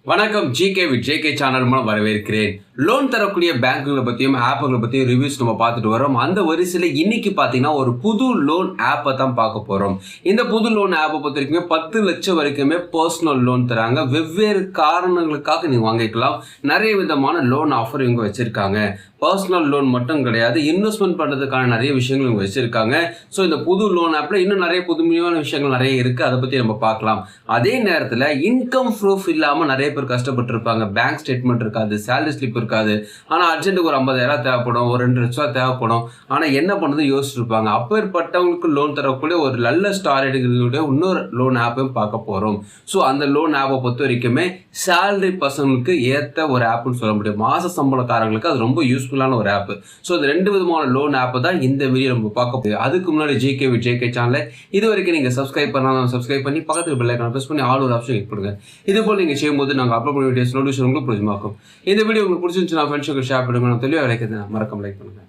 வணக்கம். GK with JK channel மூலம் வரவேற்கிறேன். லோன் தரக்கூடிய பேங்குகளை பற்றியும் ஆப்புகளை பற்றியும் ரிவ்யூஸ் நம்ம பார்த்துட்டு வரோம். அந்த வரிசையில் இன்னைக்கு பார்த்தீங்கன்னா ஒரு புது லோன் ஆப்பை தான் பார்க்க போகிறோம். இந்த புது லோன் ஆப்பை பொறுத்த வரைக்குமே 10 லட்சம் வரைக்குமே பர்சனல் லோன் தராங்க. வெவ்வேறு காரணங்களுக்காக நீங்கள் வாங்கிக்கலாம். நிறைய விதமான லோன் ஆஃபர் இவங்க வச்சுருக்காங்க. பர்சனல் லோன் மட்டும் கிடையாது, இன்வெஸ்ட்மெண்ட் பண்ணுறதுக்கான நிறைய விஷயங்கள் இவங்க வச்சுருக்காங்க. ஸோ இந்த புது லோன் ஆப்பில் இன்னும் நிறைய புதுமையான விஷயங்கள் நிறைய இருக்குது. அதை பற்றி நம்ம பார்க்கலாம். அதே நேரத்தில் இன்கம் ப்ரூஃப் இல்லாமல் நிறைய பேர் கஷ்டப்பட்டுருப்பாங்க. பேங்க் ஸ்டேட்மெண்ட் இருக்காது, சேலரி ஸ்லிப் இருக்காது. ஆனால் அர்ஜென்ட்டுக்கு ஒரு 50,000 தேவைப்படும், ஒரு 2 லட்சம் தேவைப்படும். ஆனால் என்ன பண்ணுறது யோசிச்சுருப்பாங்க. அப்பேற்பட்டவங்களுக்கு லோன் தரக்கூடிய ஒரு நல்ல ஸ்டார்டிங்களுடைய இன்னொரு லோன் ஆப்பையும் பார்க்க போகிறோம். ஸோ அந்த லோன் ஆப்பை பொறுத்த வரைக்குமே சேலரி பர்சனுக்கு ஏற்ற ஒரு ஆப்புன்னு சொல்ல முடியும். மாத சம்பளக்காரங்களுக்கு அது ரொம்ப யூஸ்ஃபுல்லான ஒரு ஆப்பு. ஸோ இந்த 2 விதமான லோன் ஆப்பு தான் இந்த வீடியோ நம்ம பார்க்க போகுது. அதுக்கு முன்னாடி ஜிகே வித் ஜேகே சேனலை இது வரைக்கும் நீங்கள் சப்ஸ்கிரைப் பண்ணாலும் சப்ஸ்கிரைப் பண்ணி பக்கத்தில் பெல் ஐகானை ப்ரெஸ் பண்ணி ஆல் ஒரு ஆப்ஷன் கிளிக் பண்ணுங்க. இது போல் நீங்கள் செய்யும்போது நாங்கள் அப்லோட் பண்ண வீடியோஸ் நோட்டிஃபிகேஷன் உங்களுக்கு பிடிச்சமாக்கும். இந்த வீடியோ உங்களுக்கு பிடிச்சிருந்துச்சுன்னா ஃப்ரெண்ட்ஸுக்கு ஷேர் பண்ணுங்க. நான் தெளிவாக விளக்குது, மறக்காம லைக் பண்ணுங்க.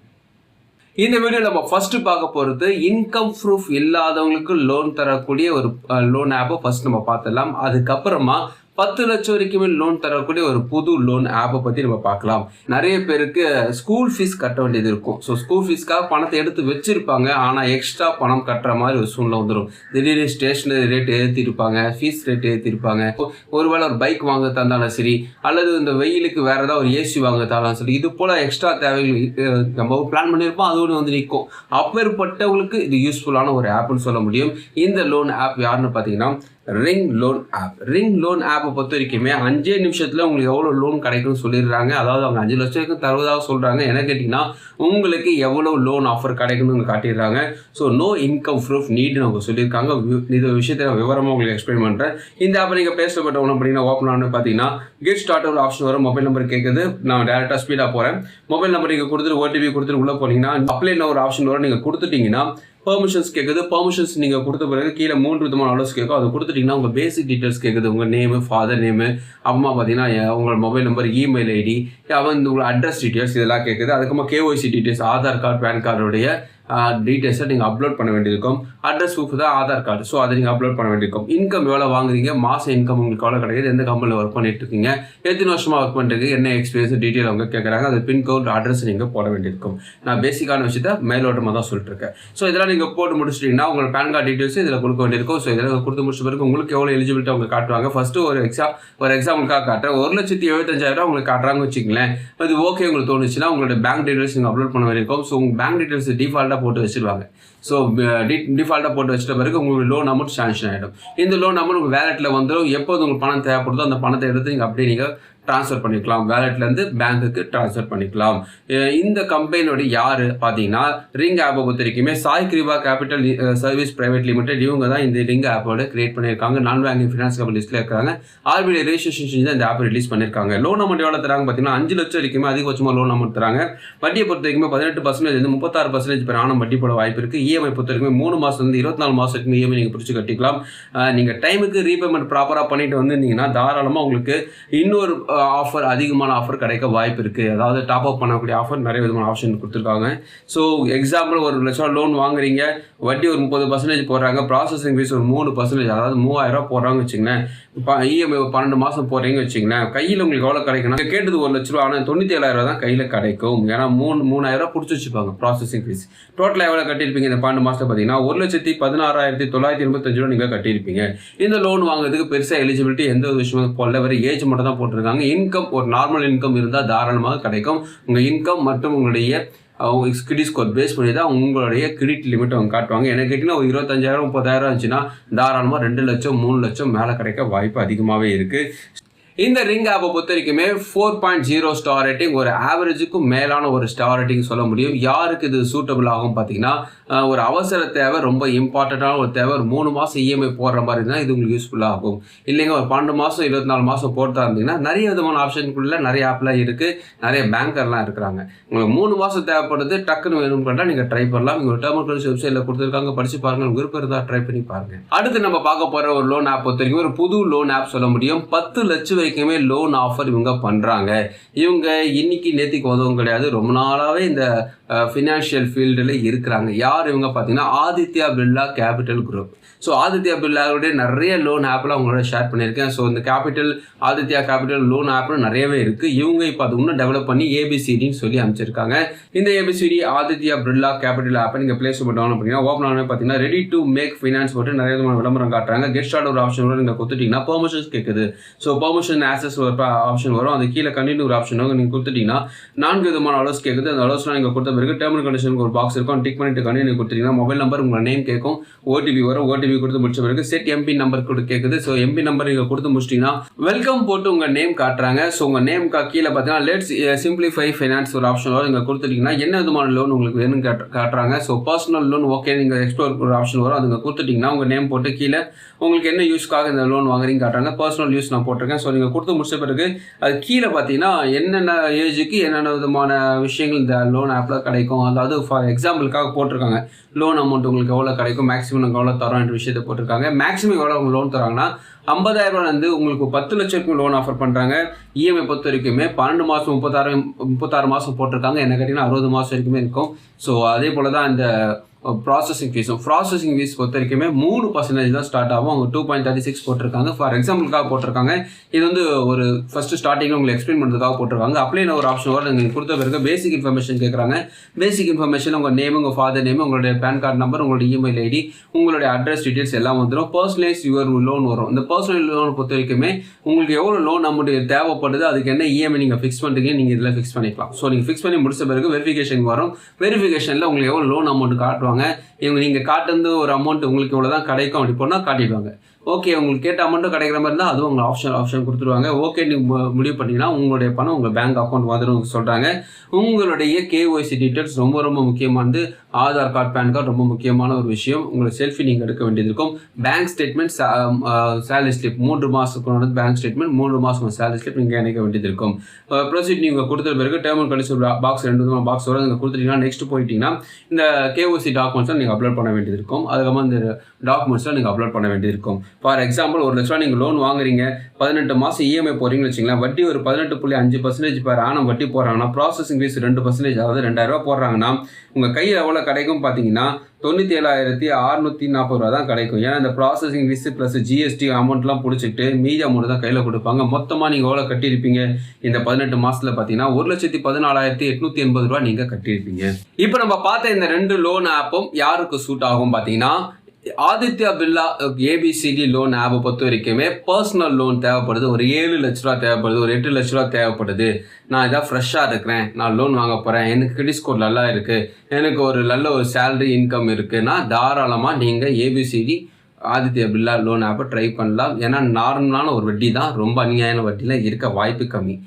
இந்த வீடியோ நம்ம ஃபர்ஸ்ட் பார்க்க போகிறது இன்கம் ப்ரூஃப் இல்லாதவங்களுக்கு லோன் தரக்கூடிய ஒரு லோன் ஆப்பை ஃபர்ஸ்ட் நம்ம பார்த்துடலாம். அதுக்கப்புறமா 10 லட்சம் வரைக்குமே லோன் தரக்கூடிய ஒரு புது லோன் ஆப்பை பற்றி நம்ம பார்க்கலாம். நிறைய பேருக்கு ஸ்கூல் ஃபீஸ் கட்ட வேண்டியது இருக்கும். ஸோ ஸ்கூல் ஃபீஸ்க்காக பணத்தை எடுத்து வச்சிருப்பாங்க. ஆனால் எக்ஸ்ட்ரா பணம் கட்டுற மாதிரி ஒரு சூழ்நிலை வந்துடும். திடீர்னு ஸ்டேஷனரி ரேட் ஏற்றிருப்பாங்க, ஃபீஸ் ரேட் ஏற்றிருப்பாங்க. ஒருவேளை ஒரு பைக் வாங்க தந்தாலும் சரி, அல்லது இந்த வெயிலுக்கு வேறு ஏதாவது ஒரு ஏசி வாங்க தந்தாலும் சரி, இது போல் எக்ஸ்ட்ரா தேவைகள் நம்ம பிளான் பண்ணியிருப்போம். அது ஒன்று வந்து நிற்கும். அப்பேற்பட்டவங்களுக்கு இது யூஸ்ஃபுல்லான ஒரு ஆப்னு சொல்ல முடியும். இந்த லோன் ஆப் யாருன்னு பார்த்தீங்கன்னா Ring loan app. Ring loan ஆப்பை பொறுத்த வரைக்குமே 5 நிமிஷத்தில் உங்களுக்கு எவ்வளோ லோன் கிடைக்கும்னு சொல்லிடுறாங்க. அதாவது அவங்க 5 லட்சம் வரைக்கும் தருவதாக சொல்கிறாங்க. என்ன கேட்டிங்கன்னா உங்களுக்கு எவ்வளோ லோன் ஆஃபர் கிடைக்குன்னு காட்டிடுறாங்க. ஸோ நோ இன்கம் ப்ரூஃப் நீட்னு அவங்க சொல்லியிருக்காங்க. இந்த விஷயத்தை நான் விவரமாக உங்களுக்கு எக்ஸ்பிளைன் பண்ணுறேன். இந்த ஆப்பை நீங்கள் பேசப்பட்ட ஒன்று அப்படின்னா ஓப்பன் ஆனு பார்த்தீங்கன்னா கெட் ஸ்டார்ட் ஒரு ஆப்ஷன் வரும். மொபைல் நம்பர் கேட்குது. நான் டேரெக்டாக ஸ்பீடாக போகிறேன். மொபைல் நம்பர் நீங்கள் கொடுத்துட்டு ஓடிபி கொடுத்துட்டு உள்ளே போனீங்கன்னா அப்ளைன்னு ஒரு ஆப்ஷன் வரும். நீங்கள் கொடுத்துட்டீங்கன்னா பெர்மிஷன்ஸ் கேட்குது. பெர்மிஷன்ஸ் நீங்கள் கொடுத்த பிறகு கீழே 3 விதமான ஆர்டர்ஸ் கேட்கும். அதை கொடுத்துட்டிங்கன்னா உங்கள் பேசிக் டீட்டெயில்ஸ் கேட்குது. உங்கள் நேமு, ஃபாதர் நேமு, அம்மா பார்த்தீங்கன்னா உங்களோட மொபைல் நம்பர், இமெயில் ஐடி, உங்களோட அட்ரஸ் டீட்டெயில்ஸ் இதெல்லாம் கேட்குது. அதுக்கப்புறமா KYC details, Aadhaar card, PAN கார்டுடைய டீட்டெயில்ஸை நீங்கள் அப்லோட் பண்ண வேண்டியிருக்கும். அட்ரஸ் ப்ரூஃப் தான் ஆதார் கார்டு. ஸோ அதை நீங்கள் அப்லோட் பண்ண வேண்டியிருக்கும். இன்கம் எவ்வளோ வாங்குறீங்க, மாதம் இன்கம் உங்களுக்கு எவ்வளோ கிடைக்குது, எந்த கம்பெனியில் ஒர்க் பண்ணிட்டு இருக்கீங்க, எத்தனை வருஷமாக ஒர்க் பண்ணுறீங்க, என்ன எக்ஸ்பீரியன்ஸ் டீட்டெயில் அவங்க கேட்குறாங்க. அது பின்கோட் அட்ரஸ் நீங்கள் போட வேண்டியிருக்கும். நான் பேசிக்கான விஷயத்தை மேலோட்டமாக தான் சொல்லிட்டு இருக்கேன். ஸோ இதெல்லாம் நீங்கள் போட்டு முடிச்சிட்டிங்கன்னா உங்களோட பேன் கார்டு டீட்டெயில்ஸ் இதில் கொடுக்க வேண்டியிருக்கும். ஸோ இதெல்லாம் கொடுத்து முடிச்ச பிறகு உங்களுக்கு எவ்வளோ எலிஜிபிலிட்டி அவங்க காட்டுவாங்க. ஃபஸ்ட்டு ஒரு எக்ஸாம்பிளுக்காக காட்டுறேன். 1,75,000 உங்களுக்கு காட்டுறாங்க வச்சுங்களேன். அது ஓகே உங்களுக்கு தோணுச்சுன்னா உங்களோட பேங்க் டீட்டெயில்ஸ் நீங்கள் அப்லோட் பண்ண வேண்டியிருக்கும். ஸோ உங்கள் பேங்க் டீட்டெயில்ஸ் டிஃபால்ட்டாக போட்டு வச்சுருவாங்க. ஸோ டிஃபால்ட்டாக போட்டு வச்சிட்ட பிறகு உங்களுக்கு லோன் அமௌண்ட் சாங்ஷன் ஆகிடும். இந்த லோன் அமௌண்ட் உங்கள் வேலெட்டில் வந்துடும். எப்போது உங்களுக்கு பணம் தேவைப்படுதோ அந்த பணத்தை எடுத்து நீங்கள் அப்படியே நீங்கள் ட்ரான்ஸ்ஃபர் பண்ணிக்கலாம். வேலெட்லேருந்து பேங்க்குக்கு ட்ரான்ஸ்ஃபர் பண்ணிக்கலாம். இந்த கம்பெனியோட யார் பார்த்தீங்கன்னா ரிங் ஆப்பை பொறுத்த வரைக்குமே Sai Kriva capital service private limited இவங்க தான் இந்த ரிங் ஆப்போட கிரியேட் பண்ணியிருக்காங்க. நான் பேங்கிங் ஃபினான்ஸ் கம்பெனி லிஸ்ட்டில் இருக்காங்க. ஆர்பிஐ ரெஜிஸ்ட்ரேஷன் செஞ்சு இந்த ஆப்பை ரிலீஸ் பண்ணியிருக்காங்க. லோன் அமௌண்ட் எவ்வளோ தராங்க பார்த்தீங்கன்னா 5 லட்சம் வரைக்குமே அதிகபட்சமாக லோன் அமௌண்ட் தராங்க. வட்டியை பொறுத்த வரைக்குமே 18% 36% per annum வட்டி போட வாய்ப்பு இருக்குது. இஎம்ஐ பொறுத்த வரைக்கும் 3 மாதத்துலேருந்து 24 மாதம் வரைக்கும் இஎம்ஐ நீங்கள் பிடிச்சி கட்டிக்கலாம். நீங்கள் டைமுக்கு ரீபேமெண்ட் ப்ராப்பராக பண்ணிட்டு வந்திருந்தீங்கன்னா தாராளமாக உங்களுக்கு இன்னொரு ஆஃபர், அதிகமான ஆஃபர் கிடைக்க வாய்ப்பு இருக்குது. அதாவது டாப் அப் பண்ணக்கூடிய ஆஃபர் நிறைய விதமான ஆப்ஷன் கொடுத்துருக்காங்க. ஸோ எக்ஸாம்பிள் 1 லட்சம் லோன் வாங்குறீங்க, வட்டி ஒரு 30% போடுறாங்க, ப்ராசஸிங் ஃபீஸ் ஒரு 3%, அதாவது 3000 போடுறாங்க வச்சுங்களேன். இஎம்ஐ 12 மாதம் போடுறீங்கன்னு வச்சுங்களேன். கையில் உங்களுக்கு எவ்வளோ கிடைக்குன்னா கேட்டது 1 லட்ச ரூபா, ஆனால் 97,000 தான் கையில் கிடைக்கும். ஏன்னா 3,000 பிடிச்சி வச்சுப்பாங்க ப்ராசஸிங் ஃபீஸ். டோட்டலாக எவ்வளோ கட்டியிருப்பீங்க இந்த 12 மாதத்தில் பார்த்தீங்கன்னா 1,16,985 நீங்கள் கட்டியிருப்பீங்க. இந்த லோன் வாங்குறதுக்கு பெருசாக எலிஜிபிலிட்டி எந்த ஒரு விஷயமும் போடல, வெறும் ஏஜ் மட்டும் தான் போட்டிருக்காங்க. இன்கம் ஒரு நார்மல் இன்கம் இருந்தால் தாராளமாக கிடைக்கும். உங்கள் இன்கம் மற்றும் உங்களுடைய கிரெடிட் ஸ்கோர் பேஸ் பண்ணி தான் உங்களுடைய கிரெடிட் லிமிட் அவங்க காட்டுவாங்க. எனக்கு கேட்டிங்கன்னா ஒரு 25,000 30,000 இருந்துச்சுன்னா தாராளமாக 2 லட்சம் 3 லட்சம் மேலே கிடைக்க வாய்ப்பு அதிகமாகவே இருக்குது. இந்த ரிங் ஆப்பை பொறுத்த வரைக்குமே 4.0 ஸ்டார் ரேட்டிங், ஒரு ஆவரேஜுக்கும் மேலான ஒரு ஸ்டார் ரேட்டிங் சொல்ல முடியும். யாருக்கு இது சூட்டபிள் ஆகும் பார்த்தீங்கன்னா ஒரு அவசர தேவை, ரொம்ப இம்பார்ட்டண்ட்டான ஒரு தேவை, ஒரு 3 மாதம் இஎம்ஐ போடுற மாதிரி இருந்தால் இது உங்களுக்கு யூஸ்ஃபுல்லாக ஆகும். இல்லைங்க ஒரு 12 மாதம் 24 மாதம் போட்டா இருந்தீங்கன்னா நிறைய விதமான ஆப்ஷனுக்குள்ள நிறைய ஆப்லாம் இருக்குது, நிறைய பேங்கர்லாம் இருக்கிறாங்க. உங்களுக்கு 3 மாதம் தேவைப்படுது, டக்குன்னு வேணும் பண்ணால் நீங்கள் ட்ரை பண்ணலாம். உங்கள் டேர்ம் அண்ட் கண்டிஷன்ஸ் வெப்சைட்டில் கொடுத்துருக்காங்க, படிச்சு பாருங்கள். விருப்பம் இருந்தால் ட்ரை பண்ணி பாருங்கள். அடுத்து நம்ம பார்க்க போகிற ஒரு லோன் ஆப் பொறுத்த வரைக்கும் ஒரு புது லோன் ஆப் சொல்ல முடியும். 10 லட்சம் வரைக்குமே லோன் ஆஃபர் இவங்க பண்ணுறாங்க. இவங்க இன்னைக்கு நேற்றுக்கு உதவும் கிடையாது, ரொம்ப நாளாகவே இந்த ஃபினான்ஷியல் ஃபீல்டில் இருக்கிறாங்க. யார் இவங்க பார்த்தீங்கன்னா Aditya Birla capital group. So Aditya பிர்லாவுடைய நிறைய லோன் ஆப்பில் அவங்களோட ஷேர் பண்ணியிருக்கேன். ஸோ இந்த ஆதித்யா கேபிட்டல் லோன் ஆப்னு நிறையவே இருக்குது. இவங்க இப்போ அது இன்னும் டெவலப் பண்ணி ஏபிசிடின்னு சொல்லி அமைச்சிருக்காங்க. இந்த ஏபிசிடி ஆதித்யா பிர்லா கேபிட்டல் ஆப்பை நீங்கள் ப்ளே ஸ்டோர் டவுன்லோட் பண்ணிங்கன்னா ஓப்பன் ஆனே பார்த்தீங்கன்னா ரெடி டு மேக் ஃபைனான்ஸ் போட்டு நிறைய விதமான விளம்பரம் காட்டுறாங்க. கெட் ஸ்டார்ட் ஒரு ஆப்ஷன் வரும், நீங்கள் கொடுத்துட்டீங்கன்னா பெர்மிஷன்ஸ் கேட்குது. ஸோ பெர்மிஷன் ஆக்சஸ் ஒரு ஆப்ஷன் வரும், அது கீழே கண்டினியூ ஒரு ஆப்ஷன் வரும். நீங்கள் கொடுத்துட்டீங்கன்னா 4 விதமான அலோஸ் கேட்குது. அந்த அலோஸ்லாம் நீங்கள் கொடுத்த பிறகு டேர்ம் கண்டிஷனுக்கு ஒரு பாக்ஸ் இருக்கும், டிக் பண்ணிட்டு கண்டினியூ கொடுத்துட்டீங்கன்னா மொபைல் நம்பர் உங்கள் நேம் கேட்கும், ஓடிபி வரும். ஓடிபி கொடுத்து முடிச்ச பிறகு செட் எம்பி நம்பர் கூட கேட்குது. ஸோ எம்பி நம்பர் நீங்கள் கொடுத்து முடிச்சிட்டீங்கன்னா வெல்கம் போட்டு உங்கள் நேம் காட்டுறாங்க. ஸோ உங்கள் நேம் கீழே பார்த்தீங்கன்னா லெட்ஸ் சிம்பிளிஃபை ஃபைனான்ஸ் ஒரு ஆப்ஷன் வரும். நீங்கள் கொடுத்துட்டீங்கன்னா என்ன விதமான லோன் உங்களுக்கு வேணும்னு காட்டுறாங்க. ஸோ பர்சனல் லோன் ஓகே, நீங்கள் எக்ஸ்ப்ளோர் ஒரு ஆப்ஷன் வரும், அது கொடுத்துட்டீங்கன்னா உங்கள் நேம் போட்டு கீழே உங்களுக்கு என்ன யூஸ்க்காக இந்த லோன் வாங்குறீங்க காட்டுறாங்க. பர்சனல் யூஸ் நான் போட்டிருக்கேன். ஸோ நீங்கள் கொடுத்து முடிச்ச பிறகு அது கீழே பார்த்தீங்கன்னா என்னென்ன ஏஜுக்கு என்னென்ன விதமான விஷயங்கள் இந்த லோன் ஆப்பில் கிடைக்கும், அதாவது ஃபார் எக்ஸாம்பிளுக்காக போட்டிருக்காங்க லோன் அமௌண்ட் உங்களுக்கு எவ்வளோ கிடைக்கும், மேக்ஸிமம் எவ்வளோ தரோம் என்ற விஷயத்தை போட்டிருக்காங்க. மேக்ஸிமம் எவ்வளோ அவங்க லோன் தராங்கன்னா 50,000 உங்களுக்கு 10 லட்சத்துக்கு லோன் ஆஃபர் பண்ணுறாங்க. இஎம்ஐ பொறுத்த வரைக்குமே 12 மாதம் 36 மாதம் போட்டிருக்காங்க. என்ன கேட்டிங்கன்னா 60 மாதம் வரைக்குமே இருக்கும். ஸோ அதே போல் தான் இந்த ப்ராசஸிங் ஃபீஸ் பொறுத்த வரைக்குமே 3% தான் ஸ்டார்ட் ஆகும். அவங்க 2.36 போட்டிருக்காங்க. ஃபார் எக்ஸாம்பிளுக்காக போட்டிருக்காங்க. இது வந்து ஒரு ஃபர்ஸ்ட் ஸ்டார்டிங்கில் உங்களுக்கு எக்ஸ்பிளைன் பண்ணுறதுக்காக போட்டிருக்காங்க. அப்ளைன்னு ஒரு ஆப்ஷன் வரும், நீங்கள் கொடுத்த பிறகு பேசிக் இன்ஃபர்மேஷன் கேட்குறாங்க. பேசிக் இன்ஃபர்மேஷன் உங்கள் நேம், உங்கள் ஃபாதர் நேம், உங்களுடைய பேன் கார்டு நம்பர், உங்களுடைய இமெயில் ஐடி, உங்களுடைய அட்ரஸ் டீட்டெயில்ஸ் எல்லாம் வந்துடும். பர்சனலைஸ் யுவர் லோன் வரும். இந்த பர்சனல் லோன் பொறுத்த வரைக்குமே உங்களுக்கு எவ்வளோ லோன் அமௌண்ட் தேவைப்படுது, அதுக்கு என்ன இஎம்ஐ நீங்கள் ஃபிக்ஸ் பண்ணுறீங்க, நீங்கள் இதில் ஃபிக்ஸ் பண்ணிக்கலாம். ஸோ நீங்கள் ஃபிக்ஸ் பண்ணி முடிச்ச பிறகு வெரிஃபிகேஷன் வரும். வெரிஃபிகேஷனில் உங்களுக்கு எவ்வளோ லோன் அமௌண்ட் காட்டுவாங்க. இவங்க நீங்கள் காட்டுறது ஒரு அமௌண்ட் உங்களுக்கு இவ்வளோ தான் கிடைக்கும் அப்படி போனால் காட்டிடுவாங்க. ஓகே, உங்களுக்கு கேட்ட அமௌண்ட்டும் கிடைக்கிற மாதிரி இருந்தால் அதுவும் உங்களுக்கு ஆப்ஷன் கொடுத்துருவாங்க. ஓகே, நீங்கள் முடிவு பண்ணிங்கன்னா உங்களுடைய பணம் உங்கள் பேங்க் அக்கௌண்ட் வந்துடும் சொல்கிறாங்க. உங்களுடைய கேஒய்சி டீட்டெயில்ஸ் ரொம்ப ரொம்ப முக்கியமானது. ஆதார் கார்டு, பேன் கார்டு ரொம்ப முக்கியமான ஒரு விஷயம். உங்களை செல்ஃபி நீங்கள் எடுக்க வேண்டியது இருக்கும். பேங்க் ஸ்டேட்மெண்ட், சேலரி ஸ்லிப் 3 மாதத்துக்கு பேங்க் ஸ்டேட்மெண்ட், 3 மாதம் சேலரி ஸ்லிப் நீங்கள் இணைக்க வேண்டியது இருக்கும். ப்ரொசீட் நீங்கள் கொடுத்த பிறகு டேர்ம் அண்ட் கண்டிஷன் பாக்ஸ் 2 விதமான பாக்ஸ் வரும். நீங்கள் கொடுத்துட்டீங்கன்னா நெக்ஸ்ட் போயிட்டீங்கன்னா இந்த கேஒய்சி டாக்குமெண்ட்ஸ்லாம் நீங்கள் அப்லோட் பண்ண வேண்டியது இருக்கும். அதுக்கப்புறம் இந்த டாக்குமெண்ட்ஸ்லாம் நீங்கள் அப்லோட் பண்ண வேண்டியது இருக்கும். ஃபார் எக்ஸாம்பிள் 1 லட்சம் நீங்கள் லோன் வாங்குறீங்க, 18 மாதம் இஎம்ஐ போகிறீங்கன்னு வச்சிங்களேன், வட்டி ஒரு 18.5% per annum வட்டி போடுறாங்கன்னா, ப்ராசஸிங் ஃபீஸ் 2%, அதாவது 2000 போடுறாங்கன்னா உங்கள் கையில் எவ்வளோ கிடைக்கும் பார்த்தீங்கன்னா 97,640 தான் கிடைக்கும். ஏன்னா இந்த ப்ராசஸிங் ஃபீஸ் ப்ளஸ் ஜிஎஸ்டி அமௌண்ட்லாம் பிடிச்சிட்டு மீதி அமௌண்ட் தான் கையில் கொடுப்பாங்க. மொத்தமாக நீங்கள் எவ்வளோ கட்டியிருப்பீங்க இந்த 18 மாதத்தில் பார்த்தீங்கன்னா 1,14,880 நீங்கள் கட்டியிருப்பீங்க. இப்போ நம்ம பார்த்த இந்த 2 லோன் ஆப்பும் யாருக்கு சூட் ஆகும் பார்த்தீங்கன்னா, ஆதித்யா பிர்லா ஏபிசிடி லோன் ஆப்பை பொறுத்த வரைக்குமே பர்சனல் லோன் தேவைப்படுது, ஒரு 7 லட்ச ரூபா தேவைப்படுது, ஒரு 8 லட்ச ரூபா தேவைப்படுது. நான் இதாக ஃப்ரெஷ்ஷாக இருக்கிறேன், நான் லோன் வாங்க போகிறேன், எனக்கு கிரெடிட் ஸ்கோர் நல்லா இருக்குது, எனக்கு ஒரு நல்ல ஒரு சேலரி இன்கம் இருக்குன்னா தாராளமாக நீங்கள் ஏபிசிடி ஆதித்யா பிர்லா லோன் ஆப்பை ட்ரை பண்ணலாம். ஏன்னா நார்மலான ஒரு வட்டி தான், ரொம்ப அநியாயமான வட்டிலாம் இருக்க வாய்ப்பு கம்மி.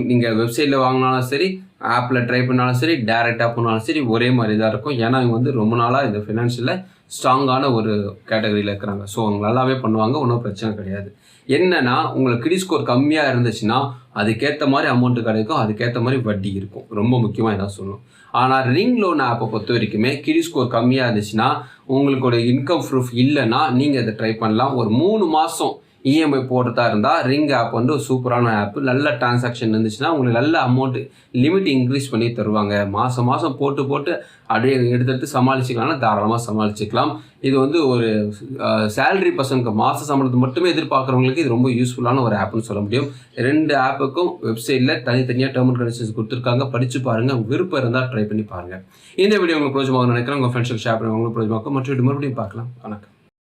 நீங்கள் வெப்சைட்டில் வாங்கினாலும் சரி, ஆப்பில் ட்ரை பண்ணாலும் சரி, டேரெக்டாக போனாலும் சரி, ஒரே மாதிரி தான் இருக்கும். ஏன்னா இவங்க வந்து ரொம்ப நாளாக இந்த ஃபினான்ஷியலில் ஸ்ட்ராங்கான ஒரு கேட்டகரியில் இருக்கிறாங்க. ஸோ அவங்க நல்லாவே பண்ணுவாங்க, ஒன்றும் பிரச்சனை கிடையாது. என்னன்னா உங்களுக்கு கிரெடிட் ஸ்கோர் கம்மியாக இருந்துச்சுன்னா அதுக்கேற்ற மாதிரி அமௌண்ட்டு கிடைக்கும், அதுக்கேற்ற மாதிரி வட்டி இருக்கும். ரொம்ப முக்கியமாக இதான் சொல்லணும். ஆனால் ரிங் லோன் ஆப்பை பொறுத்த வரைக்குமே கிரெடிட் ஸ்கோர் கம்மியாக இருந்துச்சுன்னா, உங்களுடைய இன்கம் ப்ரூஃப் இல்லைன்னா நீங்கள் இதை ட்ரை பண்ணலாம். ஒரு 3 மாதம் இஎம்ஐ போடுறதா இருந்தால் ரிங் ஆப் வந்து ஒரு சூப்பரான ஆப். நல்ல டிரான்சாக்ஷன் இருந்துச்சுன்னா உங்களுக்கு நல்ல அமௌண்ட் லிமிட் இன்க்ரீஸ் பண்ணி தருவாங்க. மாதம் போட்டு அப்படியே எடுத்து சமாளிச்சிக்கலாம்னா தாராளமாக சமாளிச்சிக்கலாம். இது வந்து ஒரு சேலரி பர்சனுக்கு மாத சம்பளத்தை மட்டுமே எதிர்பார்க்குறவங்களுக்கு இது ரொம்ப யூஸ்ஃபுல்லான ஒரு ஆப்னு சொல்ல முடியும். 2 ஆப்புக்கும் வெப்சைட்டில் தனித்தனியாக டேர்ம் அண்ட் கண்டிஷன்ஸ் கொடுத்துருக்காங்க, படித்து பாருங்கள். விருப்பம் இருந்தால் ட்ரை பண்ணி பாருங்கள். இந்த வீடியோ உங்களுக்கு பிரோஜனமாக நினைக்கிறேன். உங்கள் ஃப்ரெண்ட்ஸுக்கு ஷேர் பண்ணி உங்களுக்கு பிரோஜனமாக மற்றொரு மறுபடியும் பார்க்கலாம். வணக்கம்.